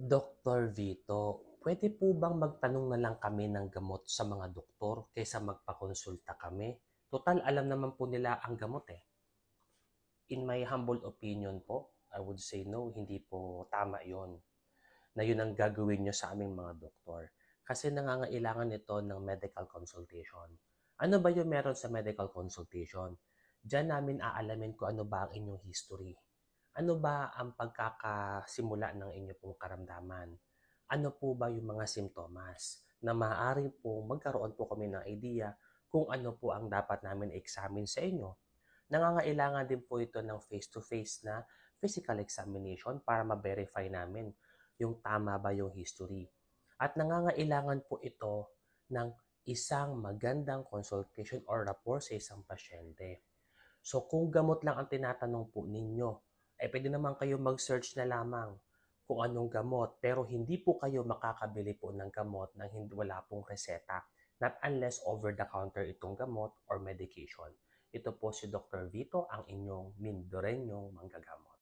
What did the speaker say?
Dr. Vito, pwede po bang magtanong na lang kami ng gamot sa mga doktor kaysa magpakonsulta kami? Total, alam naman po nila ang gamot eh. In my humble opinion po, I would say no, hindi po tama yon na yun ang gagawin nyo sa aming mga doktor. Kasi nangangailangan nito ng medical consultation. Ano ba yung meron sa medical consultation? Diyan namin aalamin kung ano ba ang inyong history. Ano ba ang pagkakasimula ng inyong pong karamdaman? Ano po ba yung mga simptomas na maaari po magkaroon po kami ng idea kung ano po ang dapat namin examine sa inyo. Nangangailangan din po ito ng face-to-face na physical examination para ma-verify namin yung tama ba yung history. At nangangailangan po ito ng isang magandang consultation or rapport sa isang pasyente. So kung gamot lang ang tinatanong po ninyo, eh pwede naman kayo mag-search na lamang kung anong gamot pero hindi po kayo makakabili po ng gamot nang hindi wala pong reseta. Not unless over-the-counter itong gamot or medication. Ito po si Dr. Vito, ang inyong Mindoreñong manggagamot.